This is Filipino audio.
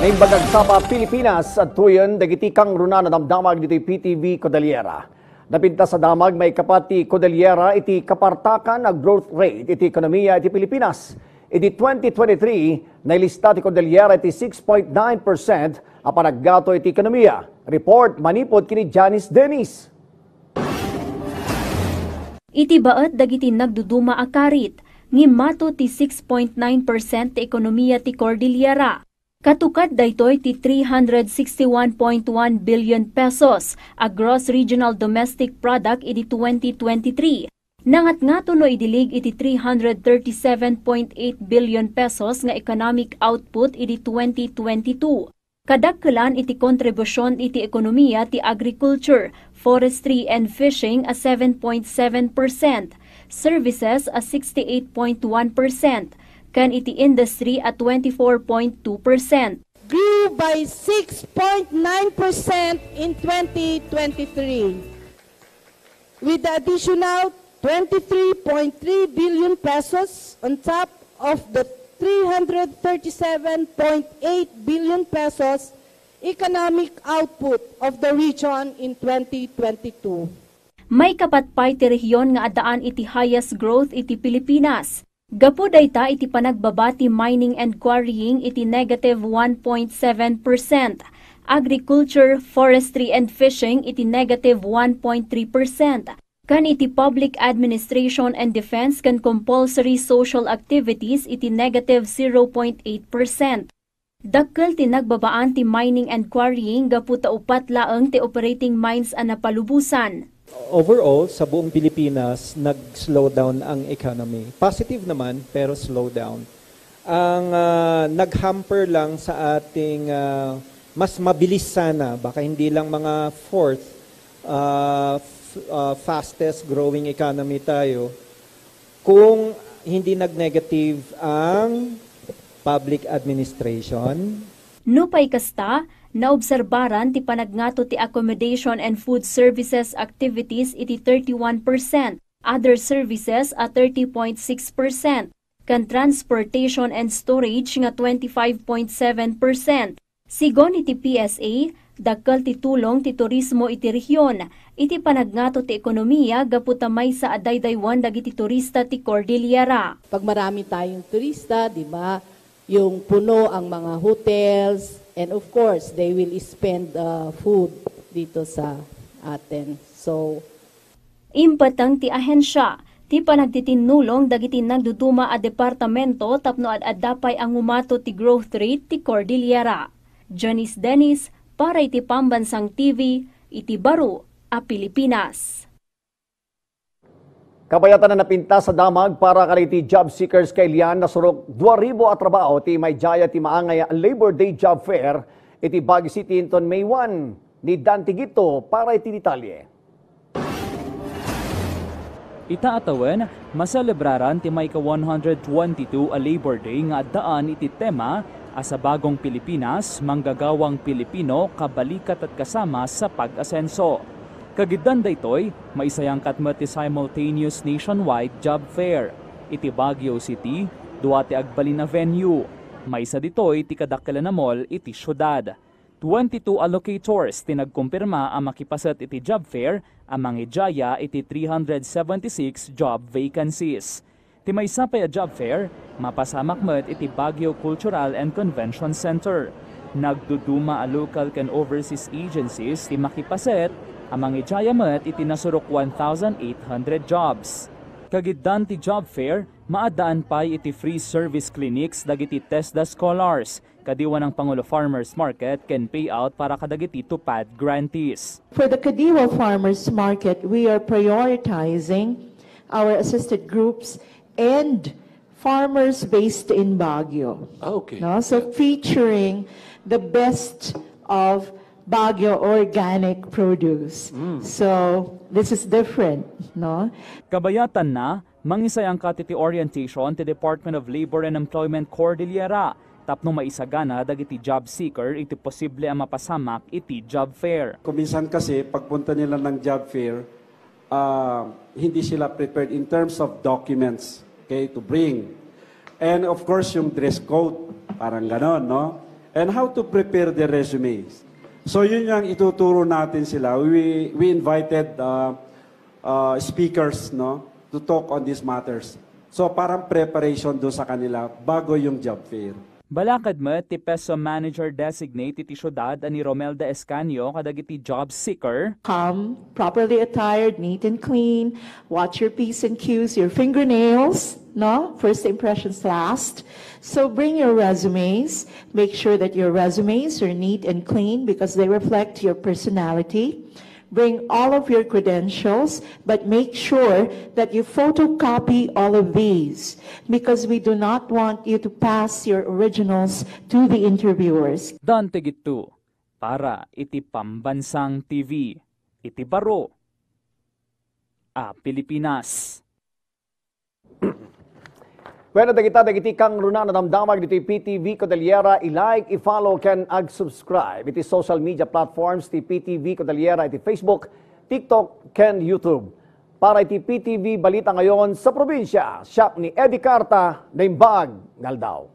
May bagag sa Pilipinas at tuyon dagiti kang runa na damdamag dito'y PTV Cordillera. Napinta sa damag may kapati Cordillera iti kapartakan na growth rate iti ekonomiya iti Pilipinas. Iti 2023 nailista ti Cordillera iti 6.9% a panaggato iti ekonomiya. Report manipod kini Janice Dennis. Iti baet dagiti nagduduma a karit ngimato ti 6.9% ti ekonomiya ti Cordillera. Katukad daytoy ti 361.1 billion pesos a gross regional domestic product iti 2023. Nangat nga no idilig iti 337.8 billion pesos nga economic output iti 2022. Kadagkelan iti kontribusyon iti ekonomiya ti agriculture, forestry and fishing a 7.7%, services a 68.1%, kan iti industry at 24.2%. Grew by 6.9% in 2023 with the additional 23.3 billion pesos on top of the 337.8 billion pesos economic output of the region in 2022. May kapatpay ti rehiyon nga adaan iti highest growth iti Pilipinas. Gapu dayta iti panagbabati mining and quarrying iti negative 1.7%. Agriculture, forestry and fishing iti negative 1.3%. Kan iti public administration and defense kan compulsory social activities iti negative 0.8%. Dakkel ti nagbabaan ti mining and quarrying gapu ta upat laeng ti operating mines a napalubusan. Overall, sa buong Pilipinas, nag-slow down ang economy. Positive naman, pero slow down. Ang nag-hamper lang sa ating mas mabilis sana, baka hindi lang mga fourth fastest growing economy tayo, kung hindi nag-negative ang public administration. Nupay kasta, naobserbaran ti panagnato ti accommodation and food services activities iti 31%, other services at 30.6%, kan transportation and storage nga 25.7%. Sigon iti PSA, dakkel ti tulong ti turismo iti rehiyon, iti panagnato ti ekonomiya gaputamay sa adaydaywon dagiti turista ti Cordillera. Pag marami tayong turista, di ba, yung puno ang mga hotels, and of course, they will spend food dito sa atin. So, impatang ti ahensya, ti panagtitinulong dagiti nagduduma a departamento tapno ad-adapay ang umato ti growth rate ti Cordillera. Janice Dennis, para iti Pambansang TV, iti Baro, a Pilipinas. Kabayatan na napinta sa damag para kaliti job seekers kay Lian na surok 2,000 at trabaho ti may jaya ti maangay Labor Day Job Fair iti Baguio City inton May 1 ni Dan Tigito para iti detalye. Itaatawen, maselebraran ti may ka-122 a Labor Day nga daan iti tema asa bagong Pilipinas, manggagawang Pilipino, kabalikat at kasama sa pag-asenso. Kagiddan daytoy, maisayangkat met ti simultaneous nationwide job fair. Iti Baguio City, duwate agbalin na venue. Maysa ditoy ti kadakkelan na mall iti syudad. 22 allocators tinagkumpirma ang makipaset iti job fair, ang mangijaya iti 376 job vacancies. Ti maysa pay a job fair, mapasamak met iti Baguio Cultural and Convention Center. Nagduduma a local can overseas agencies ti makipaset, amang ijaya met iti nasurok 1,800 jobs. Kagiddan ti job fair, maadaan pay iti free service clinics dagiti TESDA scholars. Kadiwa ng Pangulo Farmers Market can pay out para kadagiti tupad grantees. For the Kadiwa Farmers Market, we are prioritizing our assisted groups and farmers based in Baguio. Okay. No? So featuring the best of Baguio organic produce. So this is different, no? Kabayatan na, mangisayang katiti orientation ti Department of Labor and Employment Cordillera. Tapno maisagana dagiti job seeker iti posible ang mapasamak iti job fair. Kuminsan kasi pagpunta nila ng job fair, hindi sila prepared in terms of documents, okay, to bring. And of course yung dress code, parang ganon, no? and how to prepare the resumes. So yun yung ituturo natin sila. We invited speakers, no, to talk on these matters. So parang preparation do sa kanila bago yung job fair. Balakad mo, ti Peso Manager Designate iti syudad ani Romelda Escanio kadagiti job seeker. Come properly attired, neat and clean. Watch your P's and Q's, your fingernails. No, first impressions last. So bring your resumes. Make sure that your resumes are neat and clean because they reflect your personality. Bring all of your credentials, but make sure that you photocopy all of these because we do not want you to pass your originals to the interviewers. Dan tigito para iti pambansang TV, iti baro, Pilipinas. Bueno, dagiti kang runa na damdamag dito PTV Cordillera, i-like, i-follow, can ag-subscribe. Iti social media platforms, ti PTV Cordillera, iti Facebook, TikTok, can YouTube. Para iti PTV Balita Ngayon sa probinsya, shop ni Eddie Carta, Naimbag, Ngaldaw.